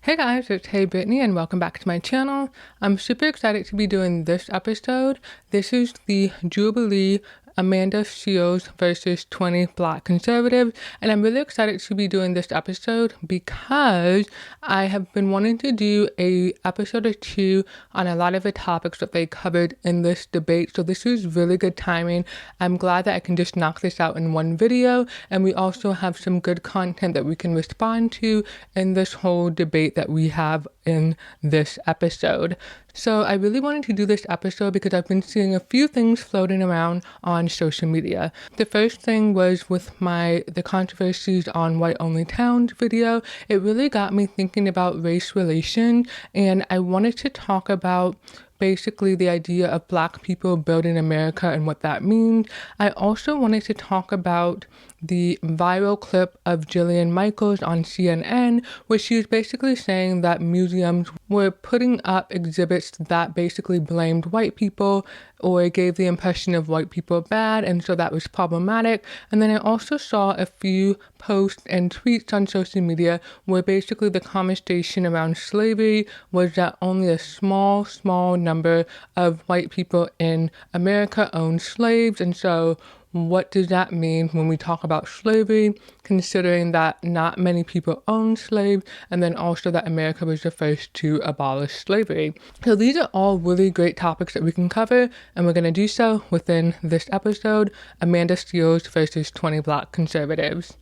Hey guys, it's heyybritny and welcome back to my channel. I'm super excited to be doing this episode. This is the Jubilee Amanda Seales versus 20 Black conservatives, and I'm really excited to be doing this episode because I have been wanting to do a episode or two on a lot of the topics that they covered in this debate, so this is really good timing. I'm glad that I can just knock this out in one video, and we also have some good content that we can respond to in this whole debate that we have in this episode. So I really wanted to do this episode because I've been seeing a few things floating around on social media. The first thing was with the controversies on White Only Towns video. It really got me thinking about race relations, and I wanted to talk about basically the idea of Black people building America and what that means. I also wanted to talk about the viral clip of Jillian Michaels on CNN, where she was basically saying that museums were putting up exhibits that basically blamed white people or gave the impression of white people bad, and so that was problematic. And then I also saw a few posts and tweets on social media where basically the conversation around slavery was that only a small number of white people in America owned slaves, and so what does that mean when we talk about slavery, considering that not many people own slaves, and then also that America was the first to abolish slavery? So these are all really great topics that we can cover, and we're going to do so within this episode, Amanda Seales versus 20 Black conservatives.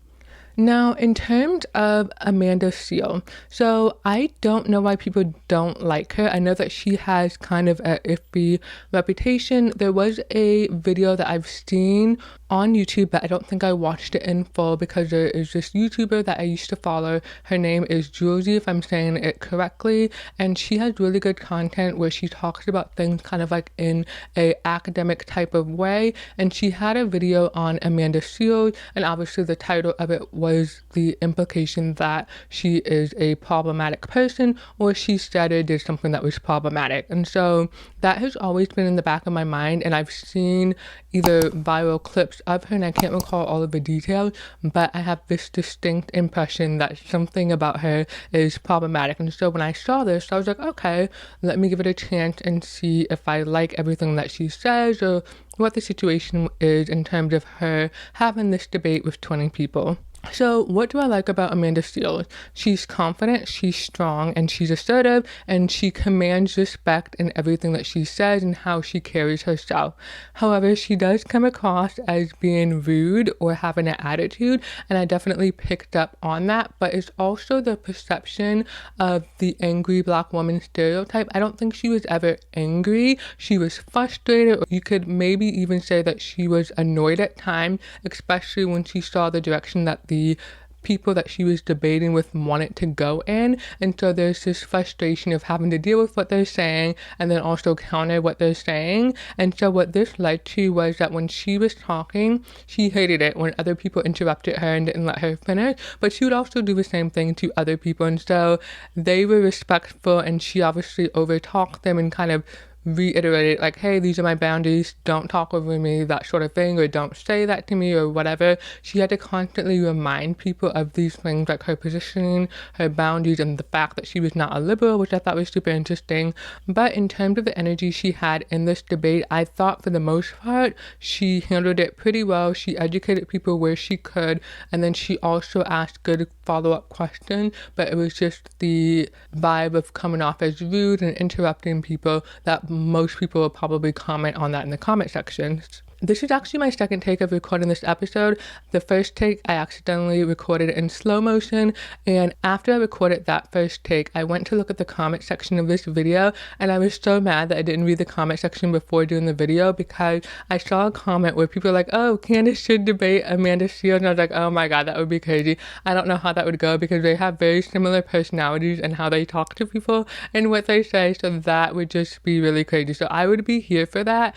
Now, in terms of Amanda Seales, so I don't know why people don't like her. I know that she has kind of an iffy reputation. There was a video that I've seen on YouTube, but I don't think I watched it in full because there is this YouTuber that I used to follow. Her name is Jubilee, if I'm saying it correctly, and she has really good content where she talks about things kind of like in a academic type of way. And she had a video on Amanda Seales, and obviously the title of it was the implication that she is a problematic person, or she said or did something that was problematic. And so that has always been in the back of my mind, and I've seen either viral clips of her, and I can't recall all of the details, but I have this distinct impression that something about her is problematic. And so when I saw this, I was like, okay, let me give it a chance and see if I like everything that she says or what the situation is in terms of her having this debate with 20 people. So what do I like about Amanda Seales? She's confident, she's strong, and she's assertive, and she commands respect in everything that she says and how she carries herself. However, she does come across as being rude or having an attitude, and I definitely picked up on that, but it's also the perception of the angry Black woman stereotype. I don't think she was ever angry. She was frustrated, or you could maybe even say that she was annoyed at times, especially when she saw the direction that the people that she was debating with wanted to go in. And so there's this frustration of having to deal with what they're saying and then also counter what they're saying. And so what this led to was that when she was talking, she hated it when other people interrupted her and didn't let her finish, but she would also do the same thing to other people. And so they were respectful, and she obviously overtalked them and kind of reiterated like, hey, these are my boundaries, don't talk over me, that sort of thing, or don't say that to me, or whatever. She had to constantly remind people of these things, like her positioning, her boundaries, and the fact that she was not a liberal, which I thought was super interesting. But in terms of the energy she had in this debate, I thought for the most part she handled it pretty well. She educated people where she could, and then she also asked good follow-up questions, but it was just the vibe of coming off as rude and interrupting people that most people will probably comment on that in the comment sections. This is actually my second take of recording this episode. The first take, I accidentally recorded in slow motion, and after I recorded that first take, I went to look at the comment section of this video, and I was so mad that I didn't read the comment section before doing the video, because I saw a comment where people were like, oh, Candace should debate Amanda Seales, and I was like, oh my god, that would be crazy. I don't know how that would go, because they have very similar personalities and how they talk to people and what they say, so that would just be really crazy. So I would be here for that,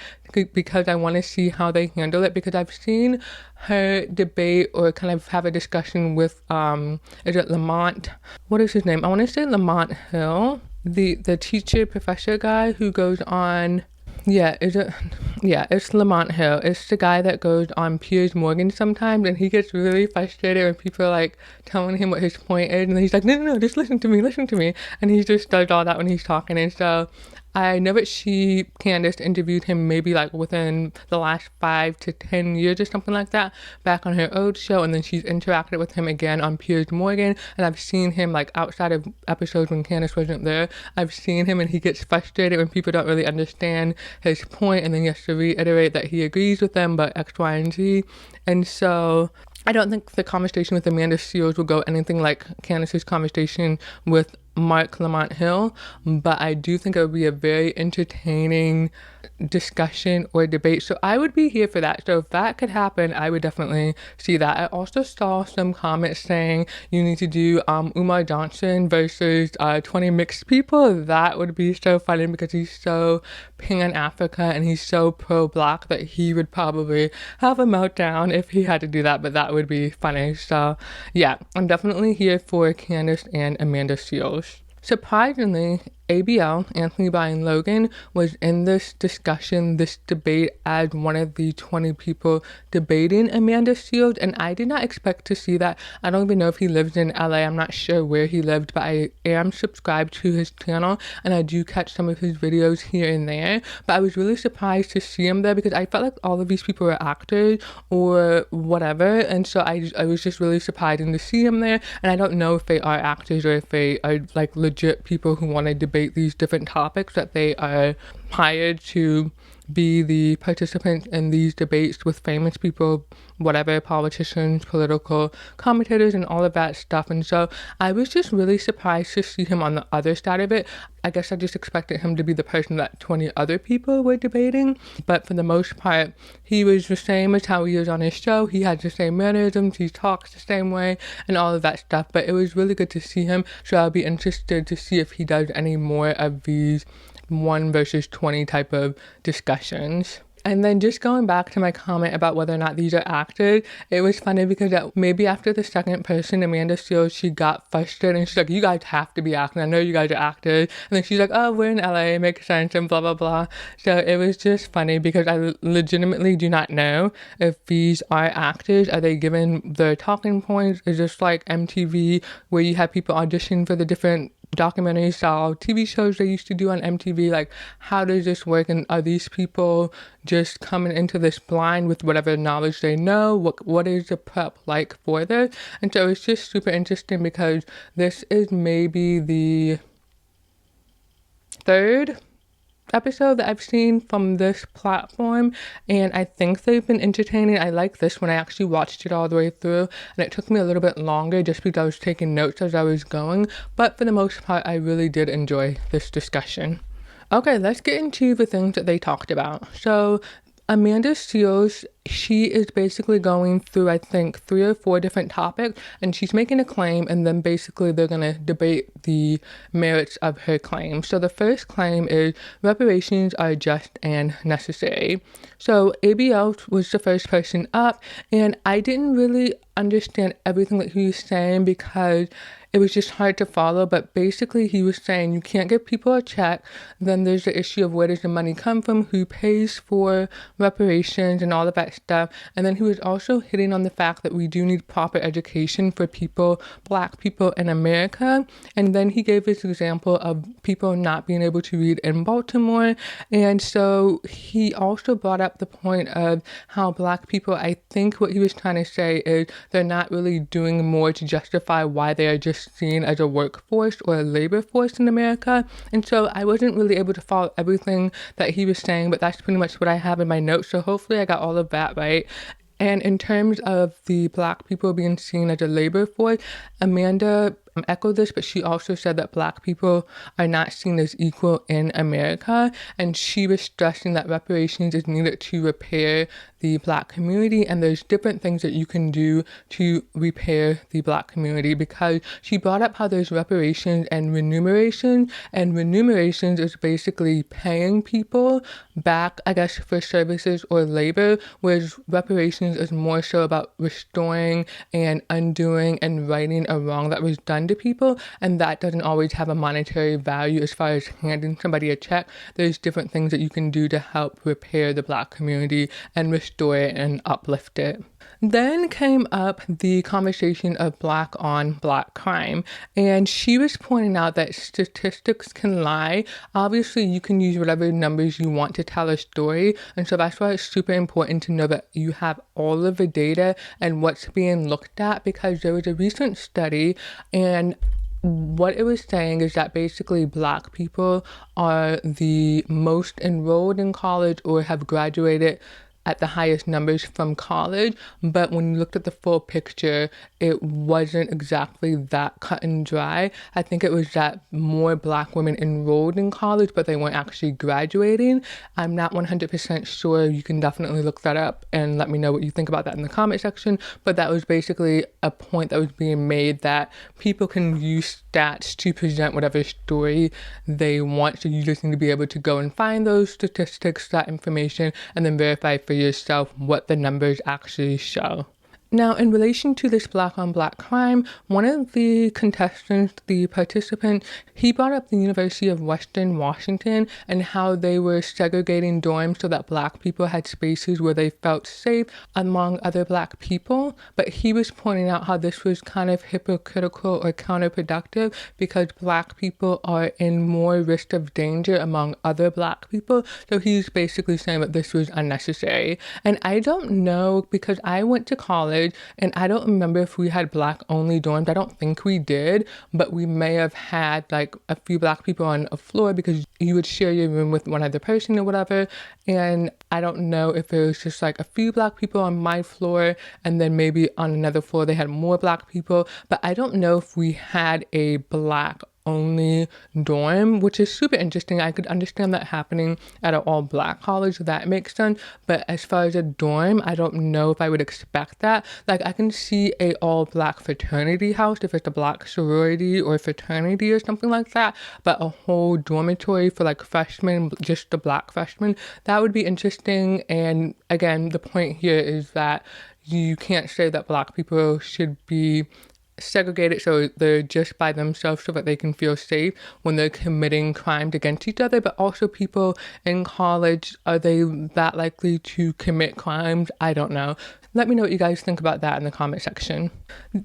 because I want to see how they handle it, because I've seen her debate or kind of have a discussion with is it Lamont, what is his name, I want to say Lamont Hill, the teacher professor guy who goes on Yeah, is it? Yeah, it's Lamont Hill. It's the guy that goes on Piers Morgan sometimes, and he gets really frustrated when people are like telling him what his point is, and then he's like, no, no, no, just listen to me, and he just does all that when he's talking. And so I know that Candace interviewed him maybe like within the last 5 to 10 years or something like that, back on her old show, and then she's interacted with him again on Piers Morgan, and I've seen him like outside of episodes when Candace wasn't there. I've seen him and he gets frustrated when people don't really understand his point, and then he has to reiterate that he agrees with them, but X, Y, and Z. And so I don't think the conversation with Amanda Seales will go anything like Candace's conversation with Mark Lamont Hill, but I do think it would be a very entertaining discussion or debate. So I would be here for that. So if that could happen, I would definitely see that. I also saw some comments saying you need to do Umar Johnson versus 20 mixed people. That would be so funny because he's so pan-Africa and he's so pro-black that he would probably have a meltdown if he had to do that, but that would be funny. So yeah, I'm definitely here for Candace and Amanda Seales. Surprisingly, ABL, Anthony Bryan Logan, was in this discussion, this debate, as one of the 20 people debating Amanda Seales, and I did not expect to see that. I don't even know if he lives in LA. I'm not sure where he lived, but I am subscribed to his channel, and I do catch some of his videos here and there, but I was really surprised to see him there because I felt like all of these people were actors or whatever, and so I was just really surprising to see him there, and I don't know if they are actors or if they are like legit people who want to debate these different topics that they are hired to be the participants in these debates with famous people, whatever, politicians, political commentators, and all of that stuff. And so I was just really surprised to see him on the other side of it. I guess I just expected him to be the person that 20 other people were debating, but for the most part, he was the same as how he is on his show. He had the same mannerisms, he talks the same way, and all of that stuff, but it was really good to see him, so I'll be interested to see if he does any more of these 1 versus 20 type of discussions. And then just going back to my comment about whether or not these are actors, it was funny because maybe after the second person, Amanda Seales, she got frustrated and she's like, you guys have to be acting. I know you guys are actors. And then she's like, oh, we're in LA, it makes sense, and blah, blah, blah. So it was just funny because I legitimately do not know if these are actors. Are they given their talking points? Is this like MTV where you have people audition for the different documentaries style TV shows they used to do on MTV? Like, how does this work? And are these people just coming into this blind with whatever knowledge they know? What is the prep like for this? And so it's just super interesting because this is maybe the 3rd episode that I've seen from this platform, and I think they've been entertaining. I like this one. I actually watched it all the way through, and it took me a little bit longer just because I was taking notes as I was going, but for the most part, I really did enjoy this discussion. Okay, let's get into the things that they talked about. So Amanda Seales, she is basically going through, I think, 3 or 4 different topics, and she's making a claim, and then basically they're going to debate the merits of her claim. So the first claim is reparations are just and necessary. So ABL was the first person up, and I didn't really understand everything that he was saying because it was just hard to follow, but basically he was saying you can't give people a check. Then there's the issue of where does the money come from, who pays for reparations and all of that stuff. And then he was also hitting on the fact that we do need proper education for people, Black people in America. And then he gave this example of people not being able to read in Baltimore. And so he also brought up the point of how Black people, I think what he was trying to say is they're not really doing more to justify why they are just seen as a workforce or a labor force in America. And so I wasn't really able to follow everything that he was saying, but that's pretty much what I have in my notes. So hopefully I got all of that right. And in terms of the Black people being seen as a labor force, Amanda echoed this, but she also said that Black people are not seen as equal in America, and she was stressing that reparations is needed to repair the Black community, and there's different things that you can do to repair the Black community, because she brought up how there's reparations and remuneration, and remunerations is basically paying people back, I guess, for services or labor, whereas reparations is more so about restoring and undoing and righting a wrong that was done kind to people, and that doesn't always have a monetary value as far as handing somebody a check. There's different things that you can do to help repair the Black community and restore it and uplift it. Then came up the conversation of Black on Black crime, and she was pointing out that statistics can lie. Obviously, you can use whatever numbers you want to tell a story, and so that's why it's super important to know that you have all of the data and what's being looked at, because there was a recent study, and what it was saying is that basically Black people are the most enrolled in college or have graduated at the highest numbers from college, but when you looked at the full picture, it wasn't exactly that cut and dry. I think it was that more Black women enrolled in college, but they weren't actually graduating. I'm not 100% sure. You can definitely look that up and let me know what you think about that in the comment section, but that was basically a point that was being made, that people can use stats to present whatever story they want, so you just need to be able to go and find those statistics, that information, and then verify for yourself what the numbers actually show. Now, in relation to this Black on Black crime, one of the contestants, the participant, he brought up the University of Western Washington and how they were segregating dorms so that Black people had spaces where they felt safe among other Black people. But he was pointing out how this was kind of hypocritical or counterproductive, because Black people are in more risk of danger among other Black people. So he's basically saying that this was unnecessary. And I don't know, because I went to college and I don't remember if we had Black only dorms. I don't think we did, but we may have had like a few Black people on a floor, because you would share your room with one other person or whatever. And I don't know if it was just like a few Black people on my floor, and then maybe on another floor they had more Black people, but I don't know if we had a Black only dorm, which is super interesting. I could understand that happening at an all Black college, so that makes sense. But as far as a dorm, I don't know if I would expect that. Like, I can see a all Black fraternity house if it's a Black sorority or fraternity or something like that, but a whole dormitory for like freshmen, just the Black freshmen, that would be interesting. And again, the point here is that you can't say that Black people should be segregated so they're just by themselves so that they can feel safe when they're committing crimes against each other. But also, people in college, are they that likely to commit crimes? I don't know. Let me know what you guys think about that in the comment section.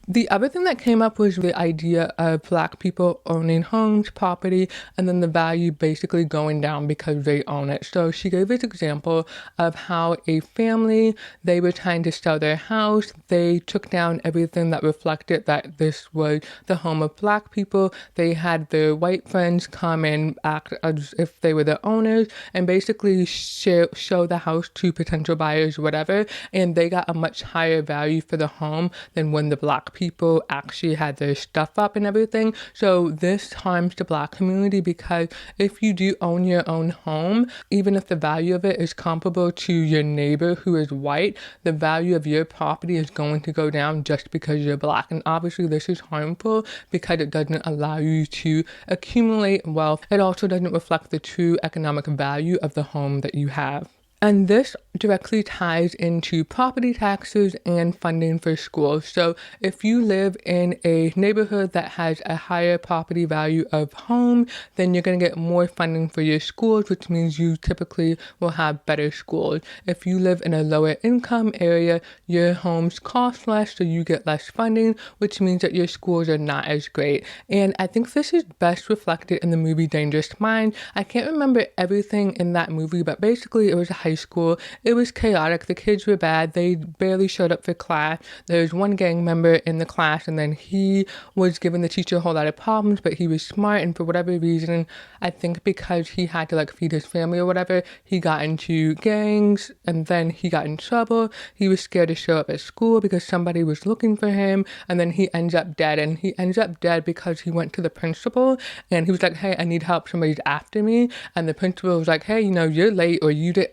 The other thing that came up was the idea of Black people owning homes, property, and then the value basically going down because they own it. So she gave this example of how a family, they were trying to sell their house. They took down everything that reflected that this was the home of Black people. They had their white friends come and act as if they were the owners and basically show the house to potential buyers, whatever, and they got a much higher value for the home than when the Black people actually had their stuff up and everything. So this harms the Black community, because if you do own your own home, even if the value of it is comparable to your neighbor who is white, the value of your property is going to go down just because you're Black. And obviously this is harmful because it doesn't allow you to accumulate wealth. It also doesn't reflect the true economic value of the home that you have. And this directly ties into property taxes and funding for schools. So if you live in a neighborhood that has a higher property value of home, then you're going to get more funding for your schools, which means you typically will have better schools. If you live in a lower income area, your homes cost less, so you get less funding, which means that your schools are not as great. And I think this is best reflected in the movie Dangerous Minds. I can't remember everything in that movie, but basically it was a high school. It was chaotic. The kids were bad. They barely showed up for class. There was one gang member in the class, and then he was giving the teacher a whole lot of problems, but he was smart, and for whatever reason, I think because he had to like feed his family or whatever, he got into gangs, and then he got in trouble. He was scared to show up at school because somebody was looking for him, and then he ends up dead. And he ends up dead because he went to the principal, and he was like, hey, I need help. Somebody's after me. And the principal was like, hey, you're late, or you did,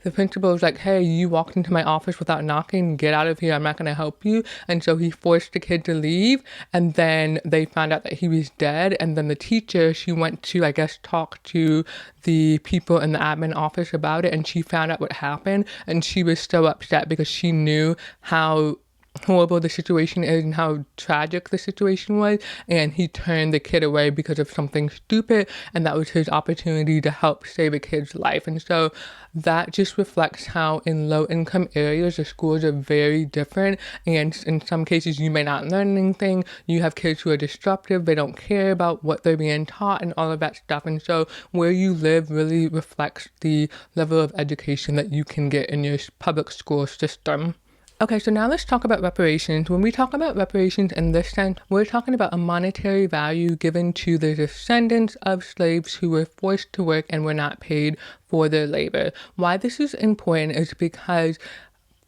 the principal was like, hey, you walked into my office without knocking, get out of here, I'm not going to help you. And so he forced the kid to leave, and then they found out that he was dead. And then the teacher, she went to, I guess, talk to the people in the admin office about it, and she found out what happened, and she was so upset because she knew how horrible the situation is and how tragic the situation was, and he turned the kid away because of something stupid, and that was his opportunity to help save a kid's life. And so that just reflects how in low income areas the schools are very different, and in some cases you may not learn anything. You have kids who are disruptive, they don't care about what they're being taught and all of that stuff. And so where you live really reflects the level of education that you can get in your public school system. Okay, so now let's talk about reparations. When we talk about reparations in this sense, we're talking about a monetary value given to the descendants of slaves who were forced to work and were not paid for their labor. Why this is important is because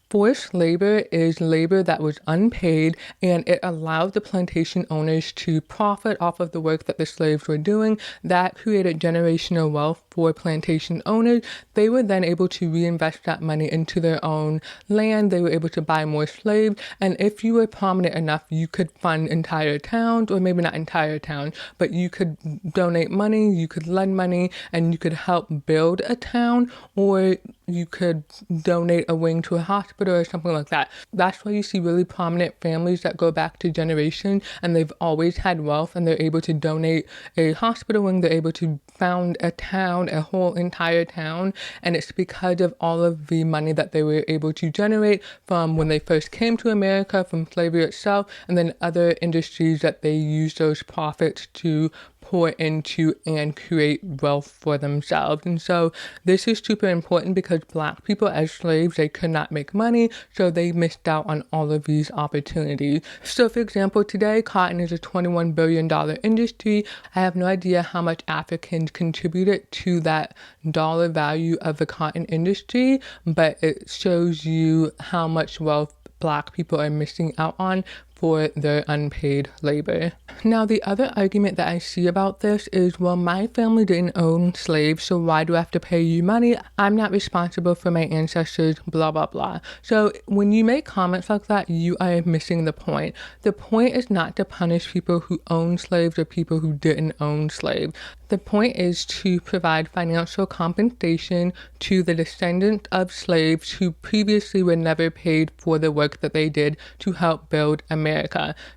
forced labor is labor that was unpaid, and it allowed the plantation owners to profit off of the work that the slaves were doing. That created generational wealth for plantation owners. They were then able to reinvest that money into their own land. They were able to buy more slaves, and if you were prominent enough, you could fund entire towns, or maybe not entire towns, but you could donate money, you could lend money, and you could help build a town, or you could donate a wing to a hospital or something like that. That's why you see really prominent families that go back to generations, and they've always had wealth, and they're able to donate a hospital wing, they're able to found a town, a whole entire town, and it's because of all of the money that they were able to generate from when they first came to America, from slavery itself, and then other industries that they used those profits to pour into and create wealth for themselves. And so this is super important because Black people as slaves, they could not make money, so they missed out on all of these opportunities. So for example, today cotton is a $21 billion industry. I have no idea how much Africans contributed to that dollar value of the cotton industry, but it shows you how much wealth Black people are missing out on for their unpaid labor. Now, the other argument that I see about this is, well, my family didn't own slaves, so why do I have to pay you money? I'm not responsible for my ancestors, blah, blah, blah. So when you make comments like that, you are missing the point. The point is not to punish people who own slaves or people who didn't own slaves. The point is to provide financial compensation to the descendants of slaves who previously were never paid for the work that they did to help build America.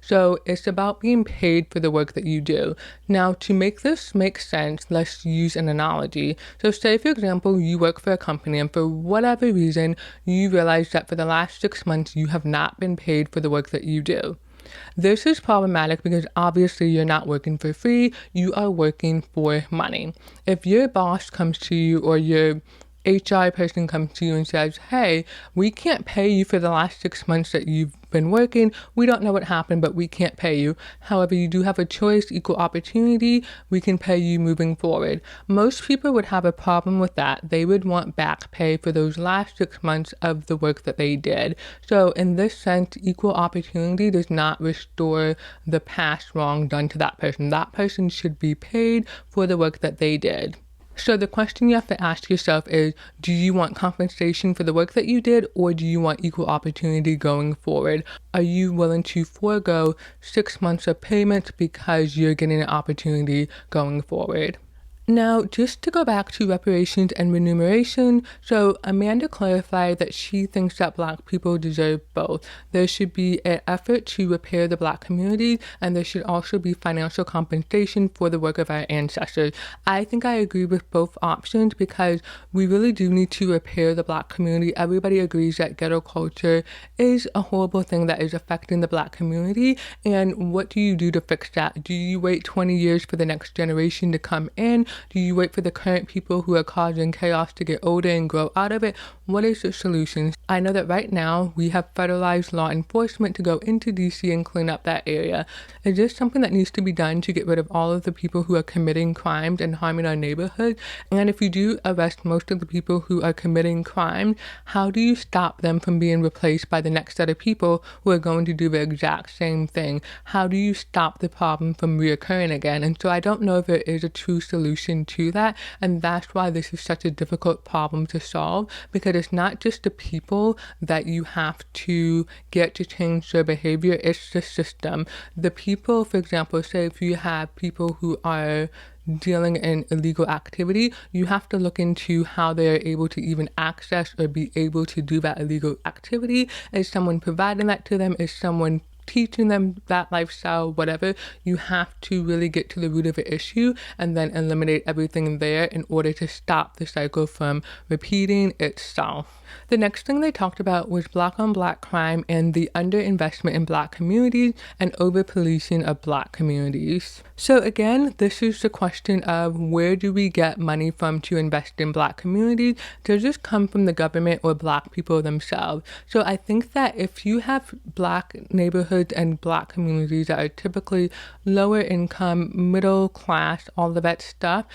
So it's about being paid for the work that you do. Now, to make this make sense, let's use an analogy. So say, for example, you work for a company, and for whatever reason, you realize that for the last 6 months, you have not been paid for the work that you do. This is problematic because obviously you're not working for free, you are working for money. If your boss comes to you, or your HR person comes to you and says, hey, we can't pay you for the last 6 months that you've been working. We don't know what happened, but we can't pay you. However, you do have a choice, equal opportunity. We can pay you moving forward. Most people would have a problem with that. They would want back pay for those last 6 months of the work that they did. So in this sense, equal opportunity does not restore the past wrong done to that person. That person should be paid for the work that they did. So the question you have to ask yourself is, do you want compensation for the work that you did, or do you want equal opportunity going forward? Are you willing to forego 6 months of payments because you're getting an opportunity going forward? Now, just to go back to reparations and remuneration, so Amanda clarified that she thinks that Black people deserve both. There should be an effort to repair the Black community, and there should also be financial compensation for the work of our ancestors. I think I agree with both options because we really do need to repair the Black community. Everybody agrees that ghetto culture is a horrible thing that is affecting the Black community, and what do you do to fix that? Do you wait 20 years for the next generation to come in? Do you wait for the current people who are causing chaos to get older and grow out of it? What is the solution? I know that right now we have federalized law enforcement to go into DC and clean up that area. Is this something that needs to be done to get rid of all of the people who are committing crimes and harming our neighborhood? And if you do arrest most of the people who are committing crime, how do you stop them from being replaced by the next set of people who are going to do the exact same thing? How do you stop the problem from reoccurring again? And so I don't know if there is a true solution solution to that. And that's why this is such a difficult problem to solve, because it's not just the people that you have to get to change their behavior, it's the system. The people, for example, say if you have people who are dealing in illegal activity, you have to look into how they are able to even access or be able to do that illegal activity. Is someone providing that to them? Is someone teaching them that lifestyle? Whatever, you have to really get to the root of the issue and then eliminate everything there in order to stop the cycle from repeating itself. The next thing they talked about was Black on Black crime and the underinvestment in Black communities and over-policing of Black communities. So again, this is the question of where do we get money from to invest in Black communities? Does this come from the government or Black people themselves? So I think that if you have Black neighborhoods and Black communities that are typically lower income, middle class, all of that stuff,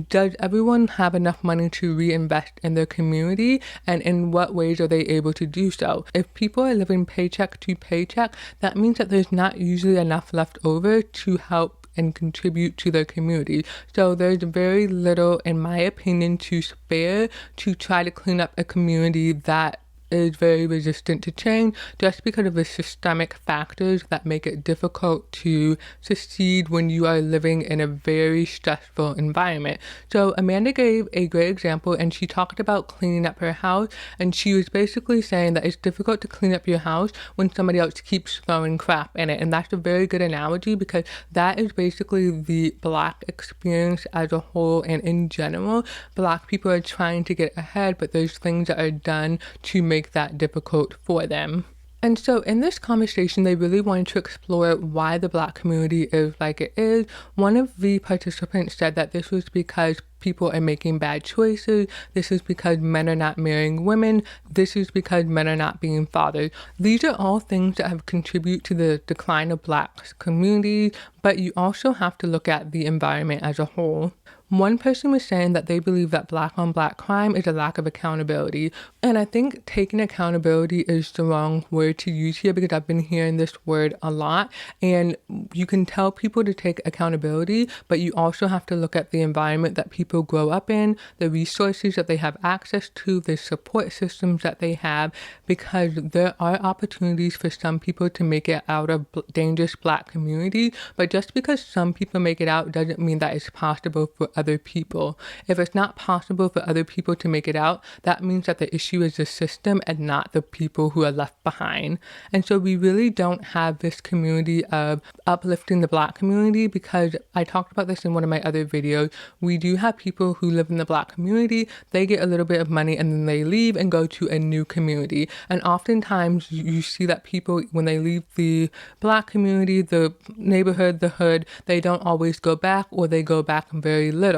does everyone have enough money to reinvest in their community, and in what ways are they able to do so? If people are living paycheck to paycheck, that means that there's not usually enough left over to help and contribute to their community. So there's very little, in my opinion, to spare to try to clean up a community that is very resistant to change, just because of the systemic factors that make it difficult to succeed when you are living in a very stressful environment. So Amanda gave a great example, and she talked about cleaning up her house, and she was basically saying that it's difficult to clean up your house when somebody else keeps throwing crap in it. And that's a very good analogy, because that is basically the Black experience as a whole. And in general, Black people are trying to get ahead, but there's things that are done to make that difficult for them. And so in this conversation, they really wanted to explore why the Black community is like it is. One of the participants said that this was because people are making bad choices. This is because men are not marrying women. This is because men are not being fathered. These are all things that have contributed to the decline of Black communities, but you also have to look at the environment as a whole. One person was saying that they believe that Black on Black crime is a lack of accountability. And I think taking accountability is the wrong word to use here, because I've been hearing this word a lot. And you can tell people to take accountability, but you also have to look at the environment that people grow up in, the resources that they have access to, the support systems that they have, because there are opportunities for some people to make it out of dangerous Black communities. But just because some people make it out doesn't mean that it's possible for other people. If it's not possible for other people to make it out, that means that the issue is the system and not the people who are left behind. And so we really don't have this community of uplifting the Black community, because I talked about this in one of my other videos. We do have people who live in the Black community, they get a little bit of money and then they leave and go to a new community. And oftentimes you see that people, when they leave the Black community, the neighborhood, the hood, they don't always go back, or they go back very little.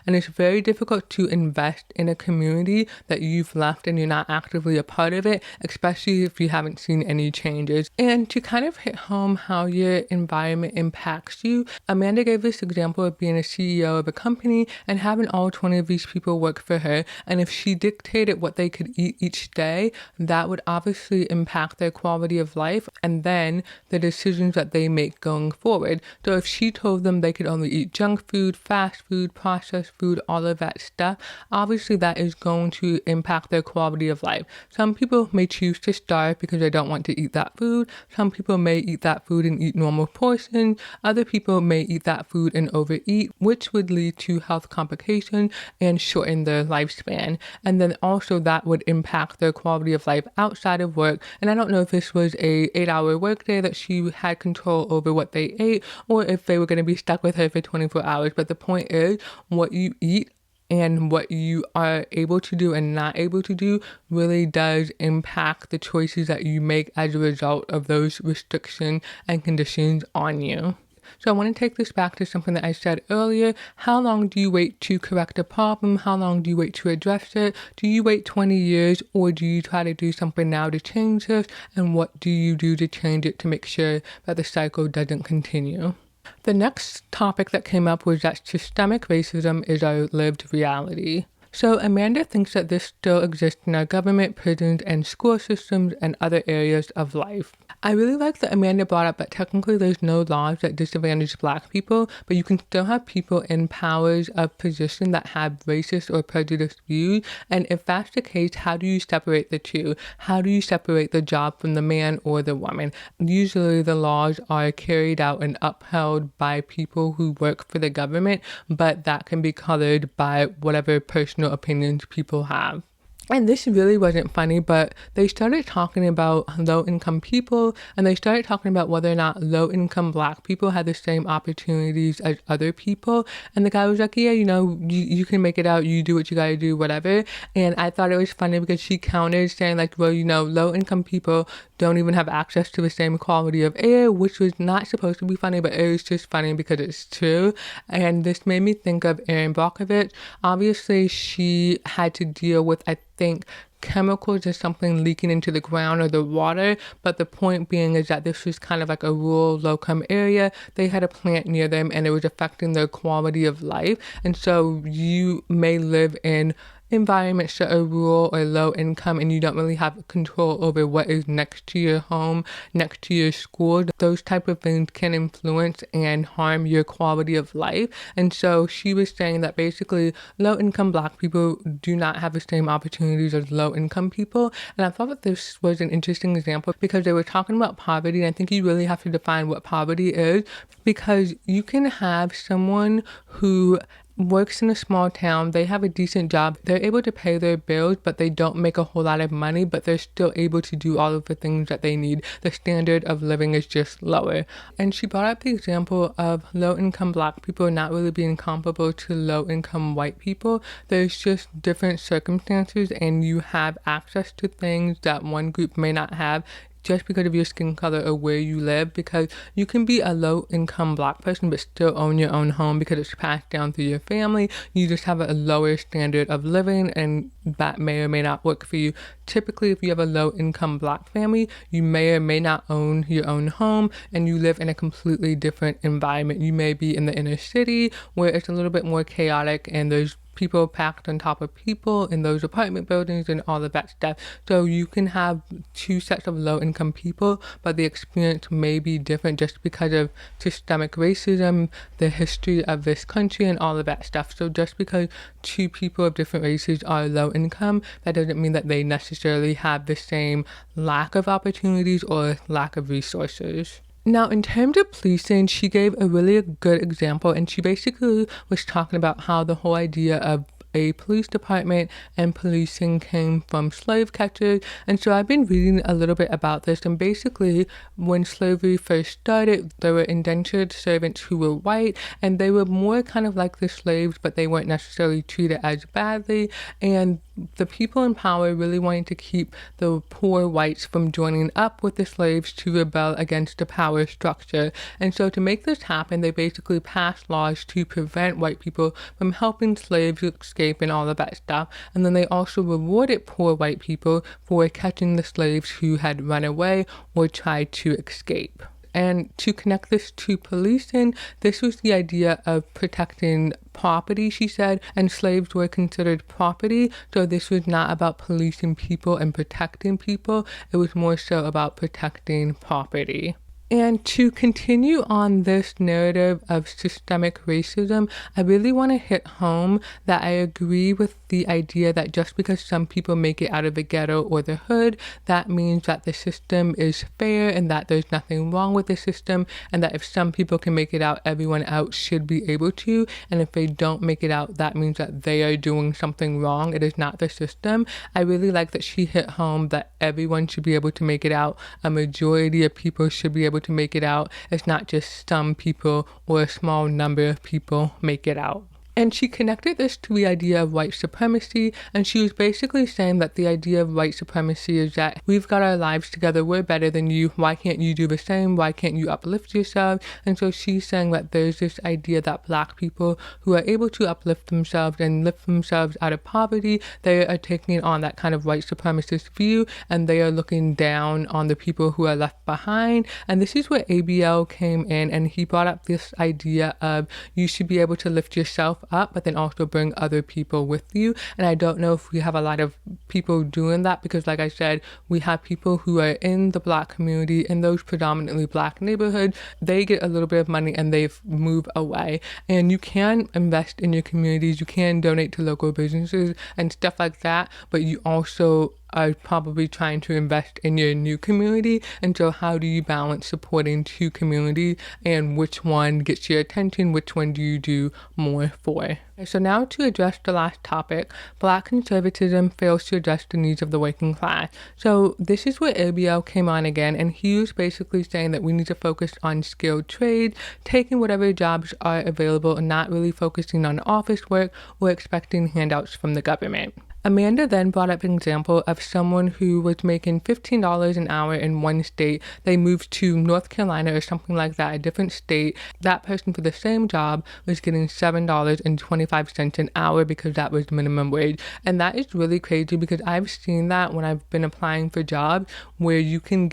And it's very difficult to invest in a community that you've left and you're not actively a part of it, especially if you haven't seen any changes. And to kind of hit home how your environment impacts you, Amanda gave this example of being a CEO of a company and having all 20 of these people work for her. And if she dictated what they could eat each day, that would obviously impact their quality of life and then the decisions that they make going forward. So if she told them they could only eat junk food, fast food, processed food, all of that stuff, obviously that is going to impact their quality of life. Some people may choose to starve because they don't want to eat that food. Some people may eat that food and eat normal portions. Other people may eat that food and overeat, which would lead to health complications and shorten their lifespan. And then also that would impact their quality of life outside of work. And I don't know if this was a 8-hour workday that she had control over what they ate, or if they were going to be stuck with her for 24 hours. But the point is, what you eat and what you are able to do and not able to do really does impact the choices that you make as a result of those restrictions and conditions on you. So I want to take this back to something that I said earlier. How long do you wait to correct a problem? How long do you wait to address it? Do you wait 20 years, or do you try to do something now to change this? And what do you do to change it to make sure that the cycle doesn't continue? The next topic that came up was that systemic racism is our lived reality. So Amanda thinks that this still exists in our government, prisons, and school systems and other areas of life. I really like that Amanda brought up that technically there's no laws that disadvantage Black people, but you can still have people in powers of position that have racist or prejudiced views. And if that's the case, how do you separate the two? How do you separate the job from the man or the woman? Usually the laws are carried out and upheld by people who work for the government, but that can be colored by whatever personal opinions people have. And this really wasn't funny, but they started talking about low-income people, and they started talking about whether or not low-income Black people had the same opportunities as other people. And the guy was like, yeah, you can make it out, you do what you gotta do, whatever. And I thought it was funny because she countered saying like, well, low-income people don't even have access to the same quality of air, which was not supposed to be funny, but it was just funny because it's true. And this made me think of Erin Brockovich. Obviously, she had to deal with, I think, chemicals or something leaking into the ground or the water, but the point being is that this was kind of like a rural low-income area. They had a plant near them and it was affecting their quality of life. And so you may live in environments that are rural or low income and you don't really have control over what is next to your home, next to your school. Those type of things can influence and harm your quality of life. And so she was saying that basically low income Black people do not have the same opportunities as low income people. And I thought that this was an interesting example because they were talking about poverty, and I think you really have to define what poverty is, because you can have someone who works in a small town, they have a decent job, they're able to pay their bills, but they don't make a whole lot of money, but they're still able to do all of the things that they need. The standard of living is just lower. And she brought up the example of low-income Black people not really being comparable to low-income white people. There's just different circumstances and you have access to things that one group may not have just because of your skin color or where you live, because you can be a low-income Black person but still own your own home because it's passed down through your family. You just have a lower standard of living and that may or may not work for you. Typically, if you have a low-income Black family, you may or may not own your own home and you live in a completely different environment. You may be in the inner city where it's a little bit more chaotic and there's people packed on top of people in those apartment buildings and all of that stuff. So you can have two sets of low-income people, but the experience may be different just because of systemic racism, the history of this country, and all of that stuff. So just because two people of different races are low income, that doesn't mean that they necessarily have the same lack of opportunities or lack of resources. Now, in terms of policing, she gave a really good example, and she basically was talking about how the whole idea of a police department and policing came from slave catchers. And so I've been reading a little bit about this, and basically when slavery first started, there were indentured servants who were white, and they were more kind of like the slaves, but they weren't necessarily treated as badly. And the people in power really wanted to keep the poor whites from joining up with the slaves to rebel against the power structure. And so to make this happen, they basically passed laws to prevent white people from helping slaves escape and all of that stuff. And then they also rewarded poor white people for catching the slaves who had run away or tried to escape. And to connect this to policing, this was the idea of protecting property, she said, and slaves were considered property. So this was not about policing people and protecting people. It was more so about protecting property. And to continue on this narrative of systemic racism, I really want to hit home that I agree with the idea that just because some people make it out of the ghetto or the hood, that means that the system is fair and that there's nothing wrong with the system, and that if some people can make it out, everyone else should be able to. And if they don't make it out, that means that they are doing something wrong. It is not the system. I really like that she hit home that everyone should be able to make it out. A majority of people should be able to make it out. It's not just some people or a small number of people make it out. And she connected this to the idea of white supremacy, and she was basically saying that the idea of white supremacy is that we've got our lives together, we're better than you, why can't you do the same, why can't you uplift yourself? And so she's saying that there's this idea that Black people who are able to uplift themselves and lift themselves out of poverty, they are taking on that kind of white supremacist view, and they are looking down on the people who are left behind. And this is where ABL came in, and he brought up this idea of you should be able to lift yourself up, but then also bring other people with you. And I don't know if we have a lot of people doing that because, like I said, we have people who are in the Black community, in those predominantly Black neighborhoods. They get a little bit of money and they've moved away. And you can invest in your communities, you can donate to local businesses and stuff like that, but you also are probably trying to invest in your new community. And so how do you balance supporting two communities, and which one gets your attention, which one do you do more for? So now to address the last topic, Black conservatism fails to address the needs of the working class. So this is where ABL came on again, and he was basically saying that we need to focus on skilled trades, taking whatever jobs are available and not really focusing on office work or expecting handouts from the government. Amanda then brought up an example of someone who was making $15 an hour in one state. They moved to North Carolina or something like that, a different state. That person for the same job was getting $7.25 an hour because that was minimum wage. And that is really crazy because I've seen that when I've been applying for jobs where you can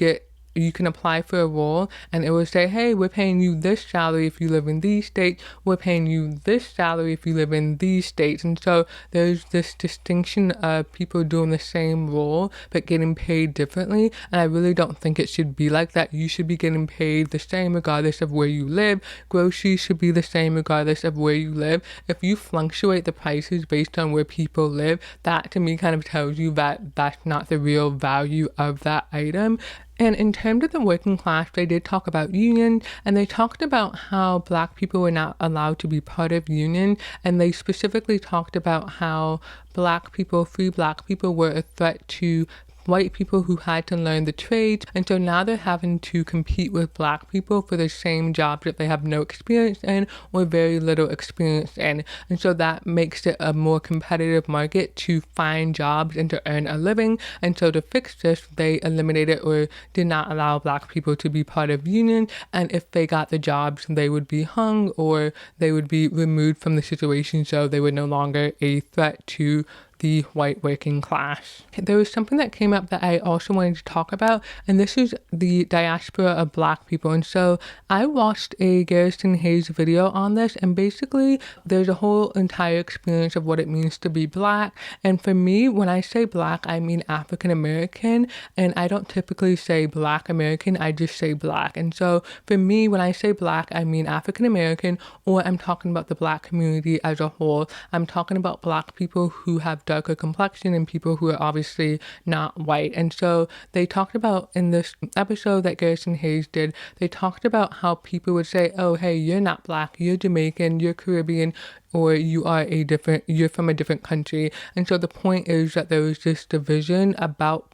apply for a role and it will say, hey, we're paying you this salary if you live in these states, we're paying you this salary if you live in these states. And so there's this distinction of people doing the same role but getting paid differently, and I really don't think it should be like that. You should be getting paid the same regardless of where you live. Groceries should be the same regardless of where you live. If you fluctuate the prices based on where people live, that to me kind of tells you that that's not the real value of that item. And in terms of the working class, they did talk about unions, and they talked about how Black people were not allowed to be part of unions, and they specifically talked about how free Black people were a threat to white people who had to learn the trades, and so now they're having to compete with Black people for the same jobs that they have no experience in or very little experience in. And so that makes it a more competitive market to find jobs and to earn a living. And so to fix this, they eliminated or did not allow Black people to be part of unions, and if they got the jobs, they would be hung or they would be removed from the situation, so they were no longer a threat to the white working class. There was something that came up that I also wanted to talk about, and this is the diaspora of Black people. And so I watched a Garrison Hayes video on this, and basically there's a whole entire experience of what it means to be Black. And for me, when I say Black, I mean African American, and I don't typically say Black American, I just say Black. And so for me, when I say Black, I mean African American, or I'm talking about the Black community as a whole. I'm talking about Black people who have darker complexion and people who are obviously not white. And so they talked about, in this episode that Garrison Hayes did, they talked about how people would say, oh, hey, you're not Black, you're Jamaican, you're Caribbean, or you're from a different country. And so the point is that there was this division about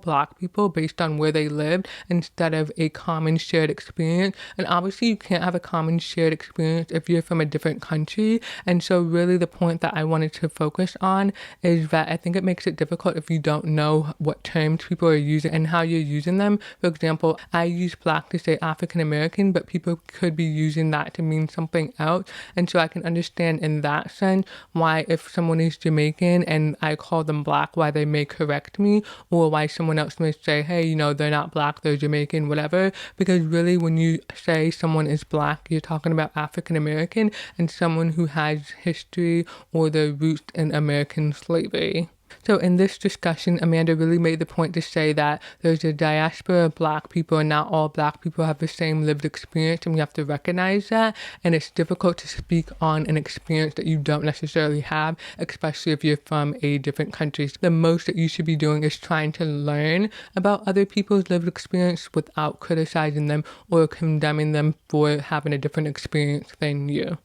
Black people, based on where they lived instead of a common shared experience. And obviously you can't have a common shared experience if you're from a different country. And so really the point that I wanted to focus on is that I think it makes it difficult if you don't know what terms people are using and how you're using them. For example, I use Black to say African American, but people could be using that to mean something else. And so I can understand in that sense why if someone is Jamaican and I call them Black, why they may correct me, or why someone else may say, hey, they're not Black, they're Jamaican, whatever. Because really when you say someone is Black, you're talking about African American and someone who has history or their roots in American slavery. So in this discussion, Amanda really made the point to say that there's a diaspora of Black people and not all Black people have the same lived experience, and we have to recognize that. And it's difficult to speak on an experience that you don't necessarily have, especially if you're from a different country. The most that you should be doing is trying to learn about other people's lived experience without criticizing them or condemning them for having a different experience than you.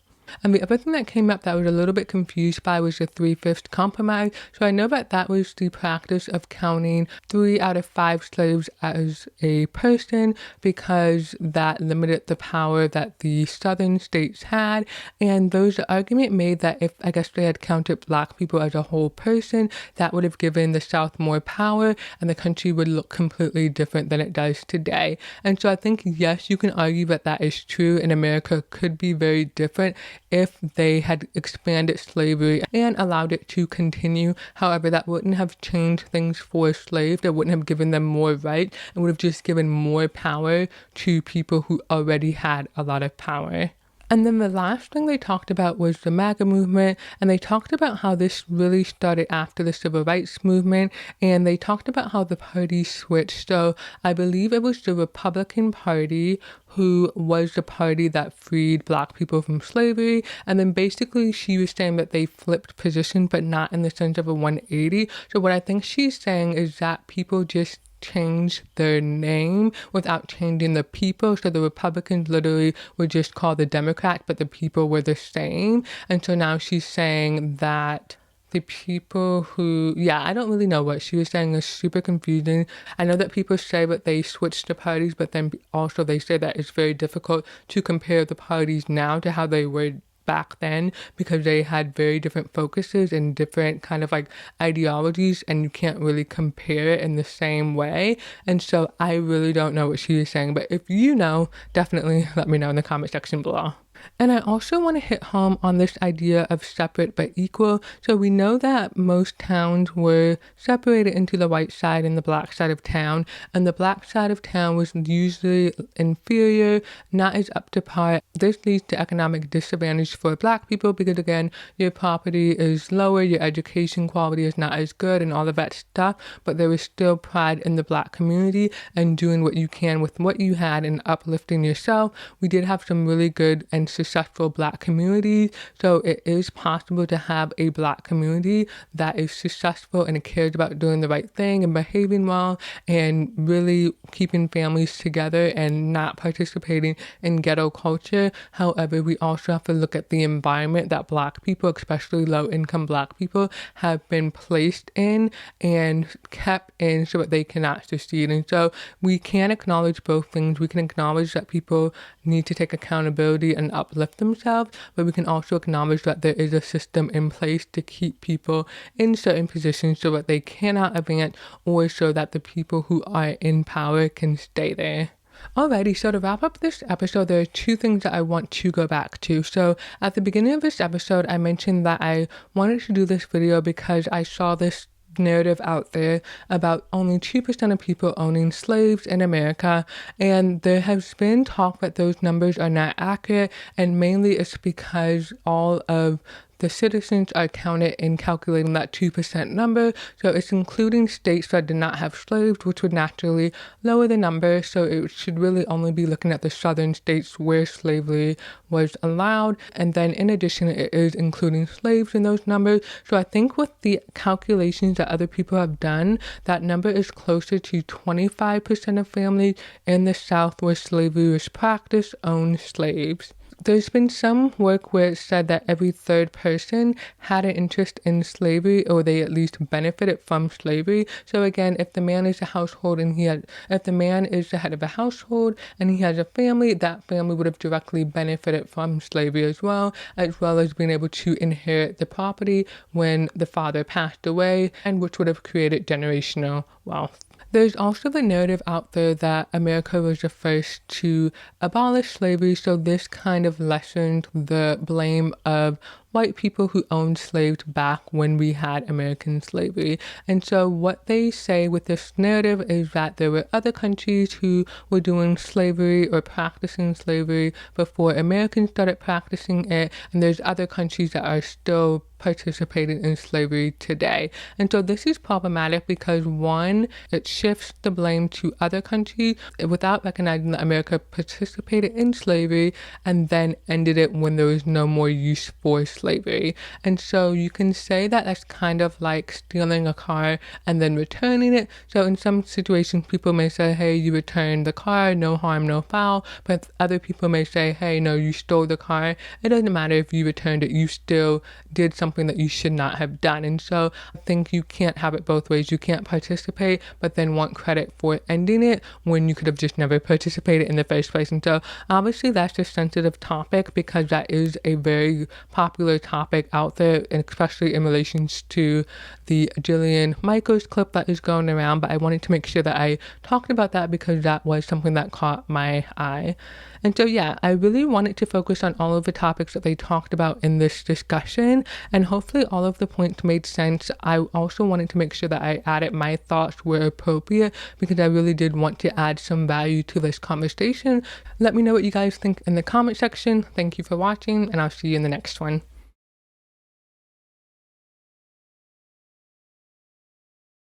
And the other thing that came up that I was a little bit confused by was the 3/5 compromise. So I know that was the practice of counting 3 out of 5 slaves as a person because that limited the power that the southern states had. And there was an argument made that if, I guess, they had counted Black people as a whole person, that would have given the South more power and the country would look completely different than it does today. And so I think, yes, you can argue that is true, and America could be very different if they had expanded slavery and allowed it to continue. However, that wouldn't have changed things for slaves. It wouldn't have given them more rights. It would have just given more power to people who already had a lot of power. And then the last thing they talked about was the MAGA movement, and they talked about how this really started after the civil rights movement, and they talked about how the party switched. So I believe it was the Republican Party who was the party that freed Black people from slavery, and then basically she was saying that they flipped positions, but not in the sense of a 180. So what I think she's saying is that people just change their name without changing the people. So the Republicans literally were just called the Democrats, but the people were the same. And so now she's saying that the people who, I don't really know what she was saying is super confusing. I know that people say that they switched the parties, but then also they say that it's very difficult to compare the parties now to how they were back then, because they had very different focuses and different kind of like ideologies, and you can't really compare it in the same way. And so I really don't know what she is saying, but if you know, definitely let me know in the comment section below. And I also want to hit home on this idea of separate but equal. So we know that most towns were separated into the white side and the black side of town, and the black side of town was usually inferior, not as up to par. This leads to economic disadvantage for Black people because, again, your property is lower, your education quality is not as good, and all of that stuff, but there was still pride in the Black community and doing what you can with what you had and uplifting yourself. We did have some really good and successful Black communities, so it is possible to have a Black community that is successful and cares about doing the right thing and behaving well and really keeping families together and not participating in ghetto culture. However, we also have to look at the environment that Black people, especially low-income Black people, have been placed in and kept in so that they cannot succeed. And so we can acknowledge both things. We can acknowledge that people need to take accountability and uplift themselves, but we can also acknowledge that there is a system in place to keep people in certain positions so that they cannot advance, or so that the people who are in power can stay there. Alrighty, so to wrap up this episode, there are two things that I want to go back to. So at the beginning of this episode, I mentioned that I wanted to do this video because I saw this narrative out there about only 2% of people owning slaves in America, and there has been talk that those numbers are not accurate, and mainly it's because all of the citizens are counted in calculating that 2% number. So it's including states that did not have slaves, which would naturally lower the number. So it should really only be looking at the southern states where slavery was allowed. And then in addition, it is including slaves in those numbers. So I think with the calculations that other people have done, that number is closer to 25% of families in the South where slavery was practiced own slaves. There's been some work where it said that every third person had an interest in slavery, or they at least benefited from slavery. So again, if the man is a household and if the man is the head of a household and he has a family, that family would have directly benefited from slavery as well as being able to inherit the property when the father passed away, and which would have created generational wealth. There's also the narrative out there that America was the first to abolish slavery, so this kind of lessened the blame of white people who owned slaves back when we had American slavery. And so what they say with this narrative is that there were other countries who were doing slavery or practicing slavery before Americans started practicing it, and there's other countries that are still participating in slavery today. And so this is problematic because, one, it shifts the blame to other countries without recognizing that America participated in slavery and then ended it when there was no more use for slavery. And so you can say that that's kind of like stealing a car and then returning it. So in some situations, people may say, hey, you returned the car, no harm, no foul. But other people may say, hey, no, you stole the car. It doesn't matter if you returned it, you still did something that you should not have done. And so I think you can't have it both ways. You can't participate, but then want credit for ending it when you could have just never participated in the first place. And so obviously that's a sensitive topic because that is a very popular topic out there, and especially in relations to the Jillian Michaels clip that is going around. But I wanted to make sure that I talked about that because that was something that caught my eye. And so yeah, I really wanted to focus on all of the topics that they talked about in this discussion, and hopefully all of the points made sense. I also wanted to make sure that I added my thoughts were appropriate, because I really did want to add some value to this conversation. Let me know what you guys think in the comment section. Thank you for watching, and I'll see you in the next one.